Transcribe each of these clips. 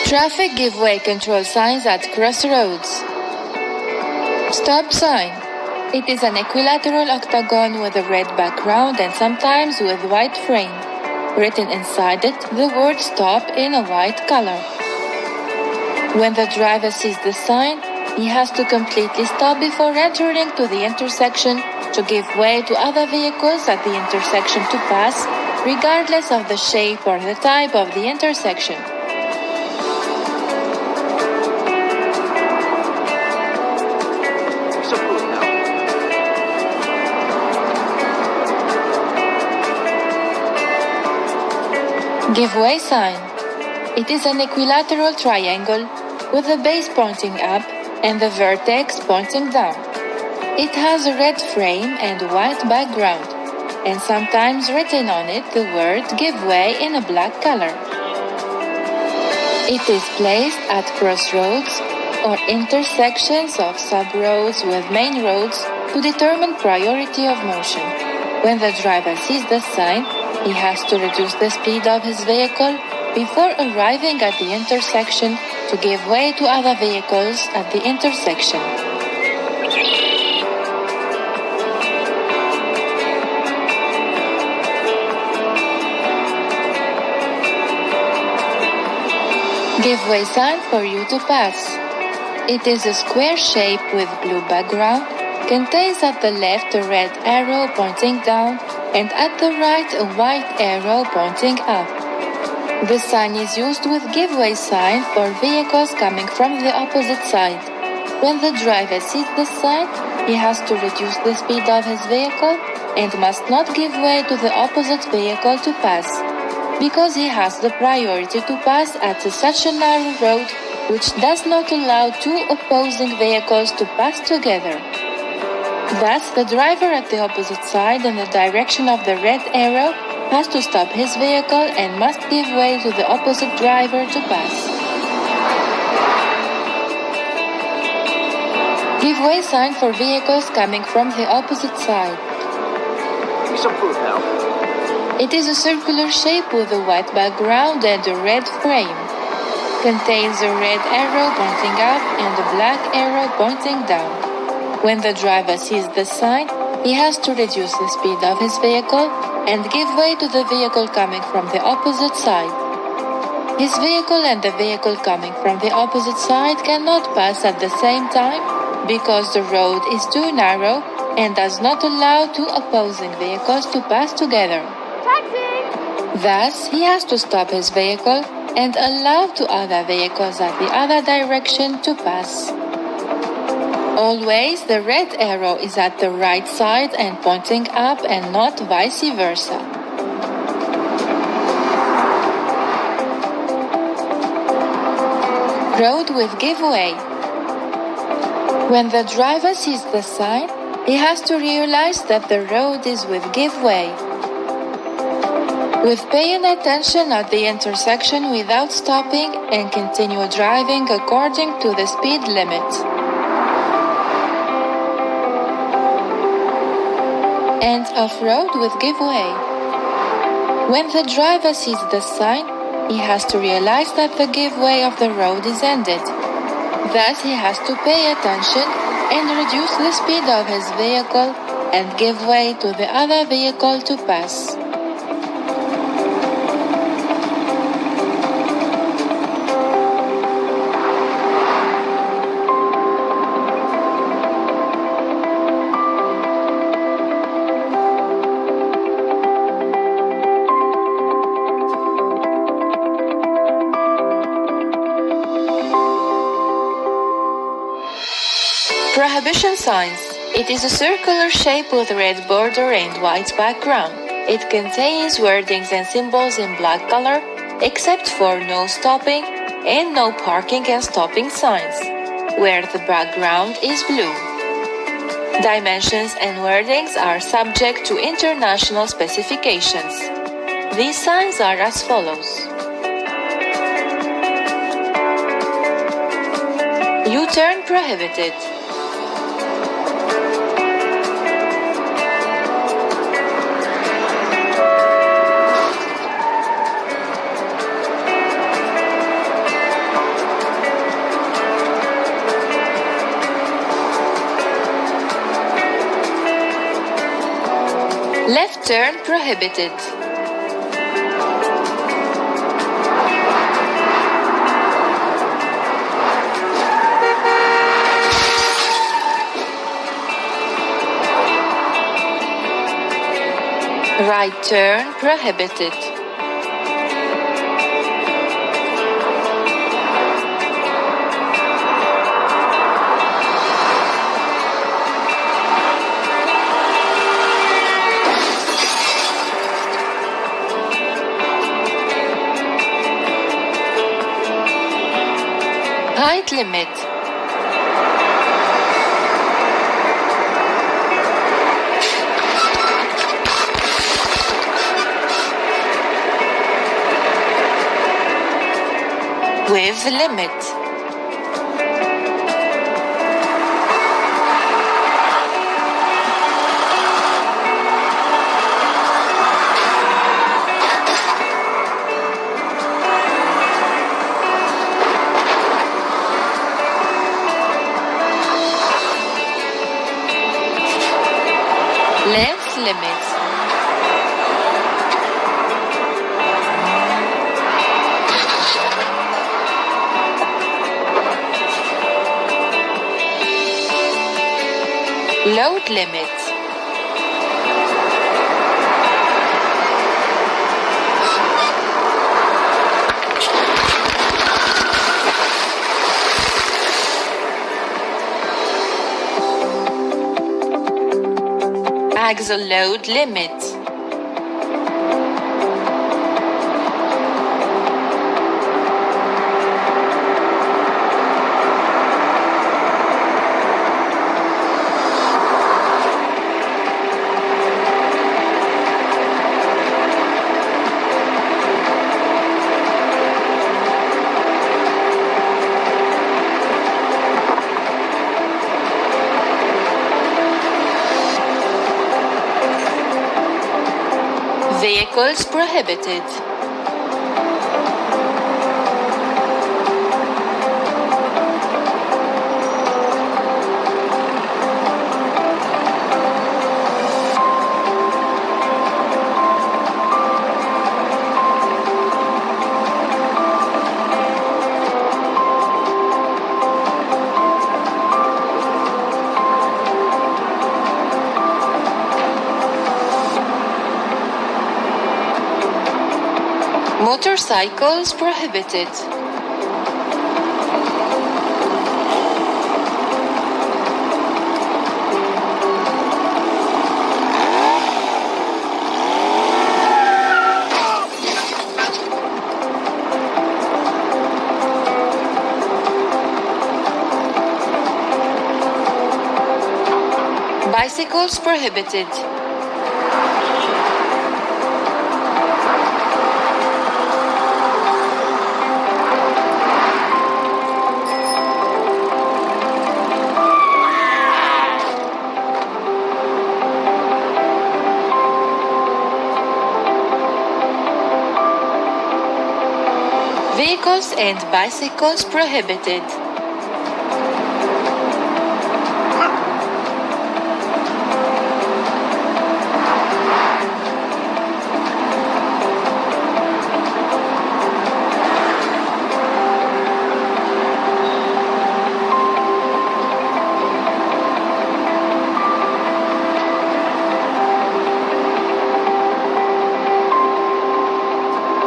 Traffic give-way control signs at crossroads. Stop sign. It is an equilateral octagon with a red background and sometimes with white frame. Written inside it, the word stop in a white color. When the driver sees the sign, he has to completely stop before entering to the intersection to give way to other vehicles at the intersection to pass, regardless of the shape or the type of the intersection. Give way sign. It is an equilateral triangle with the base pointing up and the vertex pointing down. It has a red frame and white background, and sometimes written on it the word give way in a black color. It is placed at crossroads or intersections of sub-roads with main roads to determine priority of motion. When the driver sees the sign, he has to reduce the speed of his vehicle before arriving at the intersection to give way to other vehicles at the intersection. Give way sign for you to pass. It is a square shape with blue background, contains at the left a red arrow pointing down and at the right a white arrow pointing up. The sign is used with give way sign for vehicles coming from the opposite side. When the driver sees the sign, he has to reduce the speed of his vehicle and must not give way to the opposite vehicle to pass, because he has the priority to pass at such a narrow road which does not allow two opposing vehicles to pass together. Thus, the driver at the opposite side in the direction of the red arrow has to stop his vehicle and must give way to the opposite driver to pass. Give way sign for vehicles coming from the opposite side. Some proof now. It is a circular shape with a white background and a red frame. Contains a red arrow pointing up and a black arrow pointing down. When the driver sees the sign, he has to reduce the speed of his vehicle and give way to the vehicle coming from the opposite side. His vehicle and the vehicle coming from the opposite side cannot pass at the same time because the road is too narrow and does not allow two opposing vehicles to pass together. Taxi! Thus, he has to stop his vehicle and allow two other vehicles at the other direction to pass. Always, the red arrow is at the right side and pointing up and not vice versa. Road with give way. When the driver sees the sign, he has to realize that the road is with give way. With paying attention at the intersection without stopping and continue driving according to the speed limit. And off-road with give way. When the driver sees the sign, he has to realize that the give way of the road is ended. Thus, he has to pay attention and reduce the speed of his vehicle and give way to the other vehicle to pass. Prohibition signs. It is a circular shape with red border and white background. It contains wordings and symbols in black color, except for no stopping and no parking and stopping signs, where the background is blue. Dimensions and wordings are subject to international specifications. These signs are as follows. U-turn prohibited. Left turn prohibited. Right turn prohibited. Height limit. Width limit. Length limit. Load limit. Axle load limit. Vehicles prohibited. Motorcycles prohibited. Bicycles prohibited. Vehicles and bicycles prohibited.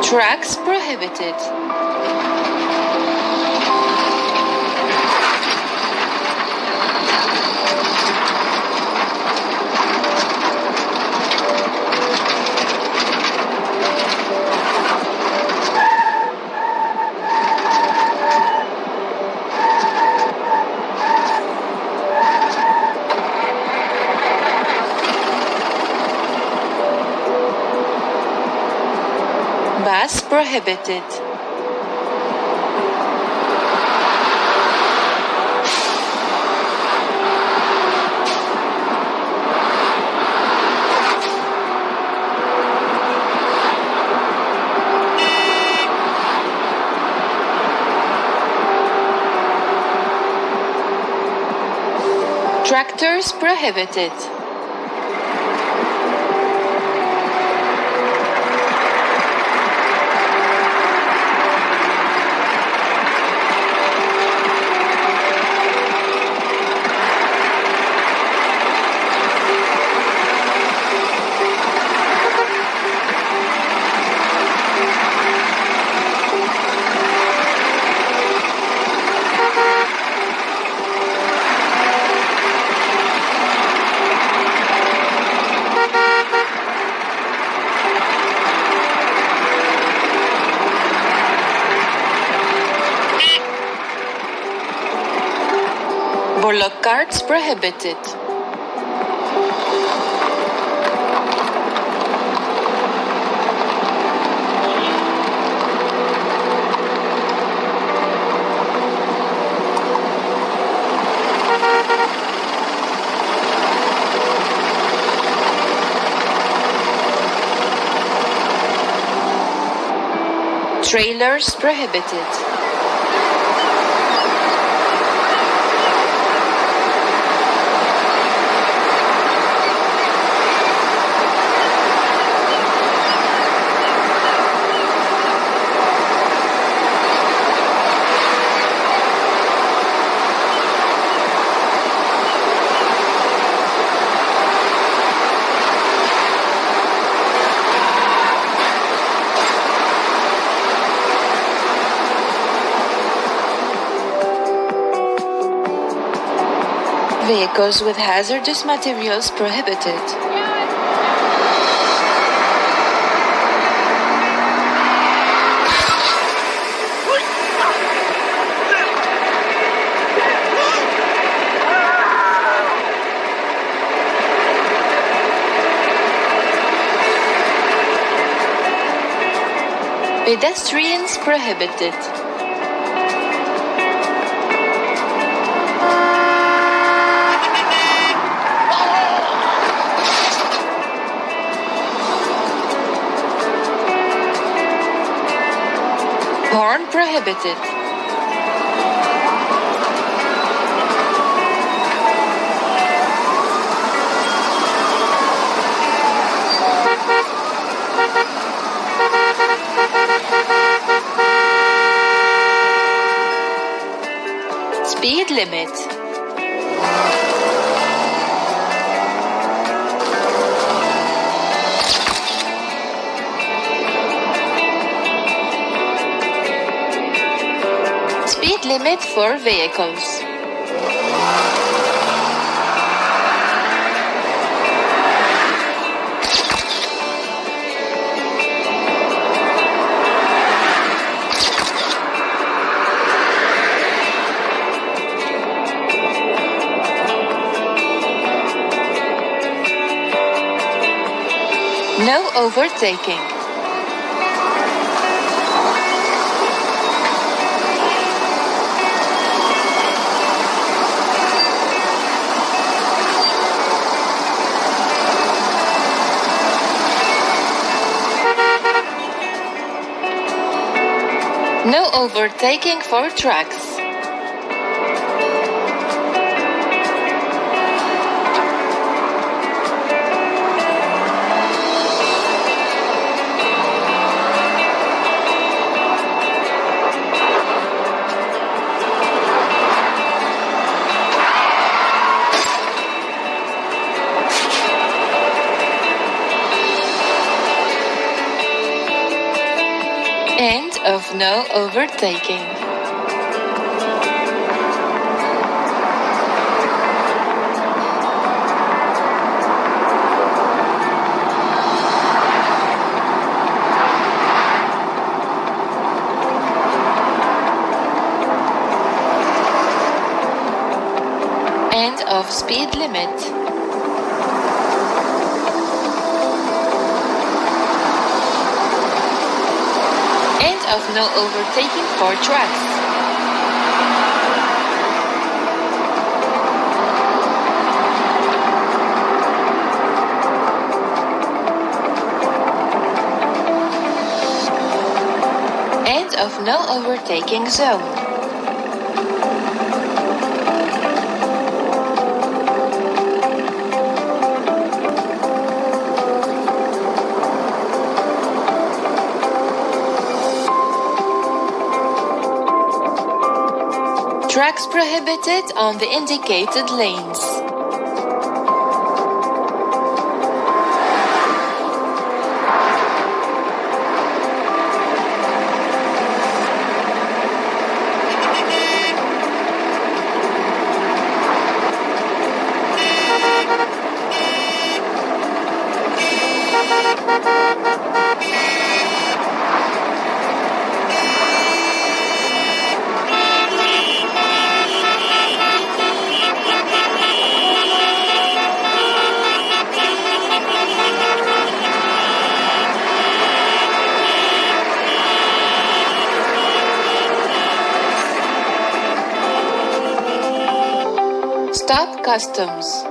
Trucks prohibited. Bus prohibited. Tractors prohibited. Block carts prohibited. Trailers prohibited. Vehicles with hazardous materials prohibited. Pedestrians prohibited. Horn prohibited. Speed limit. Speed limit for vehicles. No overtaking. No overtaking for trucks. End of no overtaking. End of speed limit. Of no overtaking for trucks. End of no overtaking zone. Trucks prohibited on the indicated lanes. Stop customs.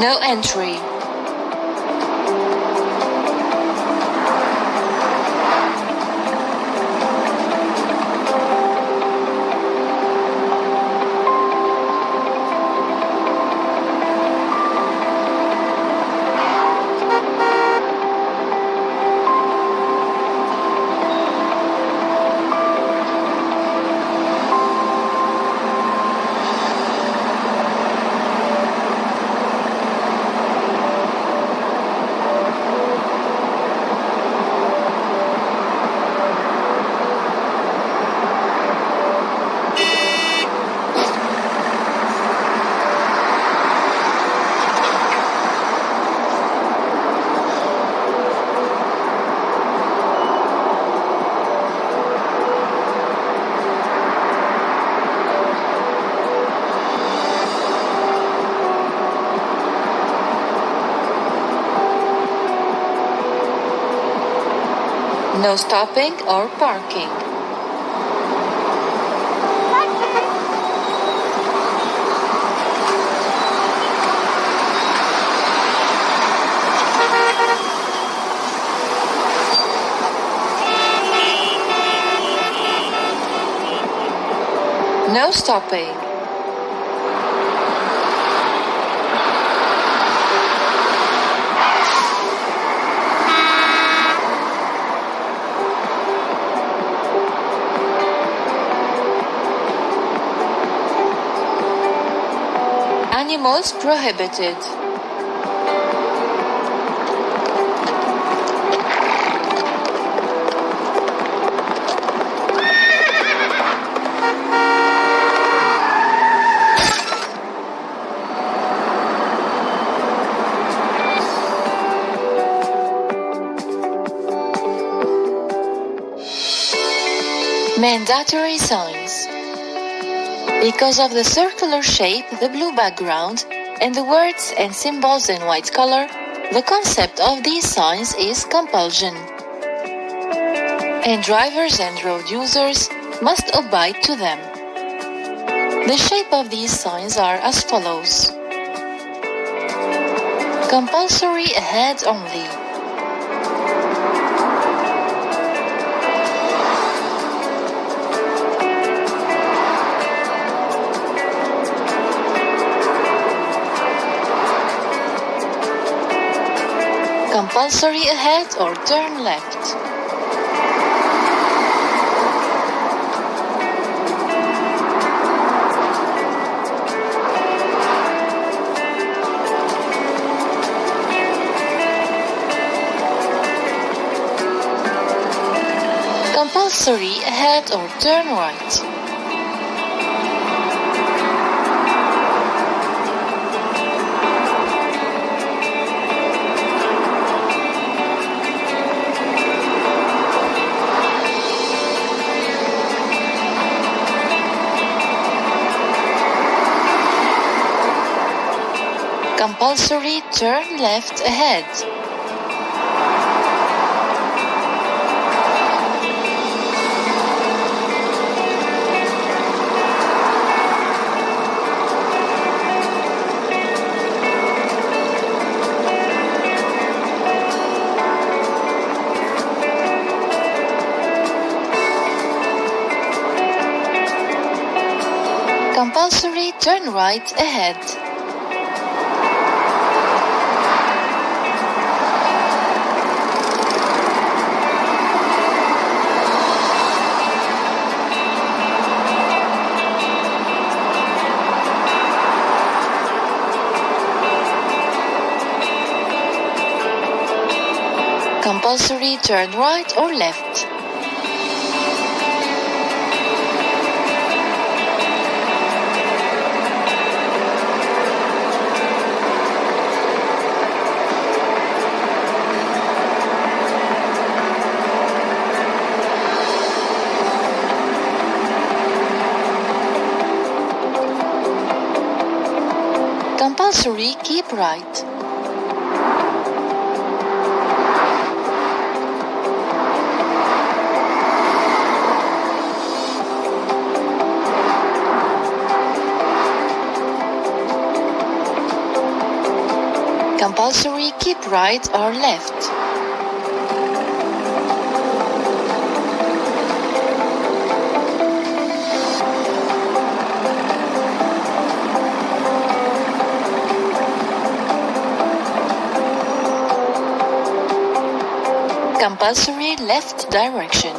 No entry. No stopping or parking. No stopping. Animals prohibited. Mandatory signs. Because of the circular shape, the blue background, and the words and symbols in white color, the concept of these signs is compulsion. And drivers and road users must abide to them. The shape of these signs are as follows. Compulsory ahead only. Compulsory ahead or turn left. Compulsory ahead or turn right. Compulsory turn left ahead. Compulsory turn right ahead. Compulsory turn right or left. Compulsory keep right. Compulsory keep right or left. Compulsory left direction.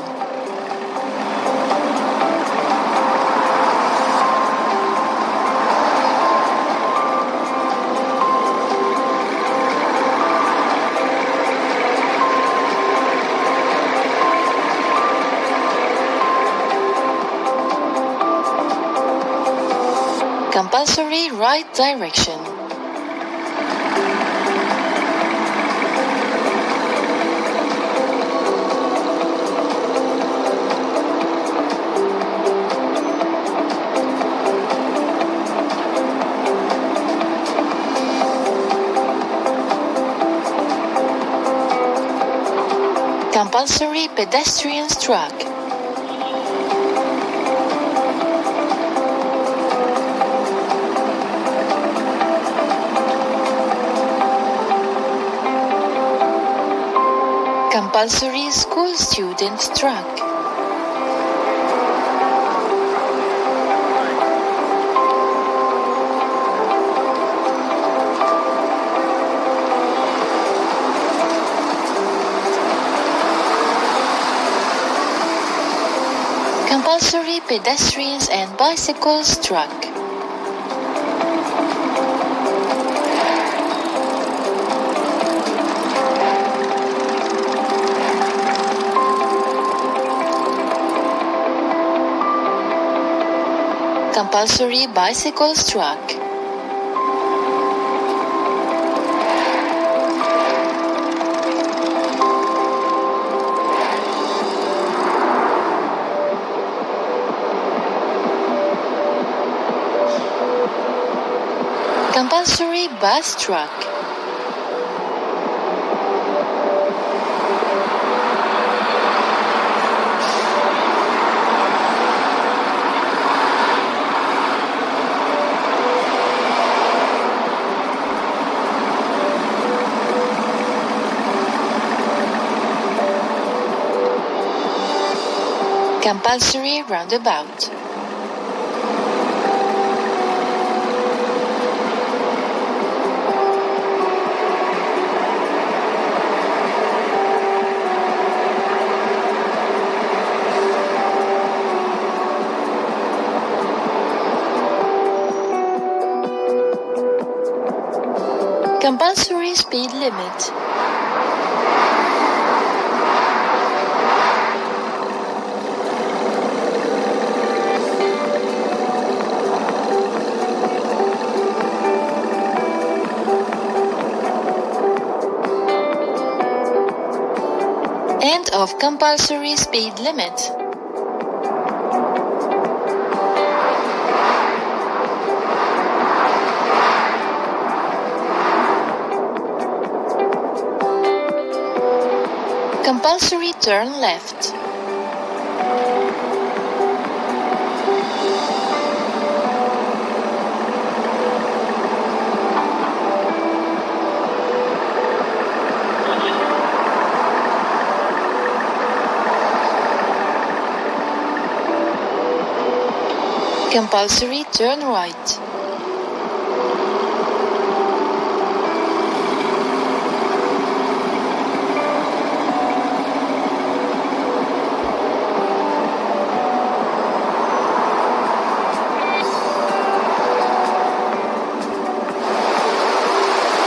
Compulsory right direction. Compulsory pedestrian track. Compulsory school student track. Compulsory pedestrians and bicycles track. Compulsory bicycles track. Compulsory bus track. Compulsory roundabout. Compulsory speed limit. End of compulsory speed limit. Compulsory turn left. Compulsory turn right.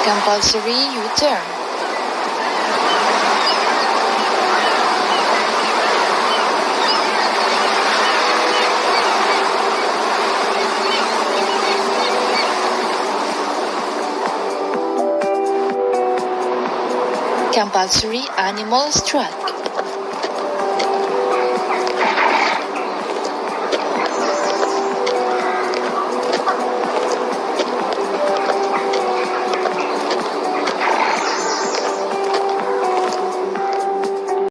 Compulsory U-turn. Compulsory animals track.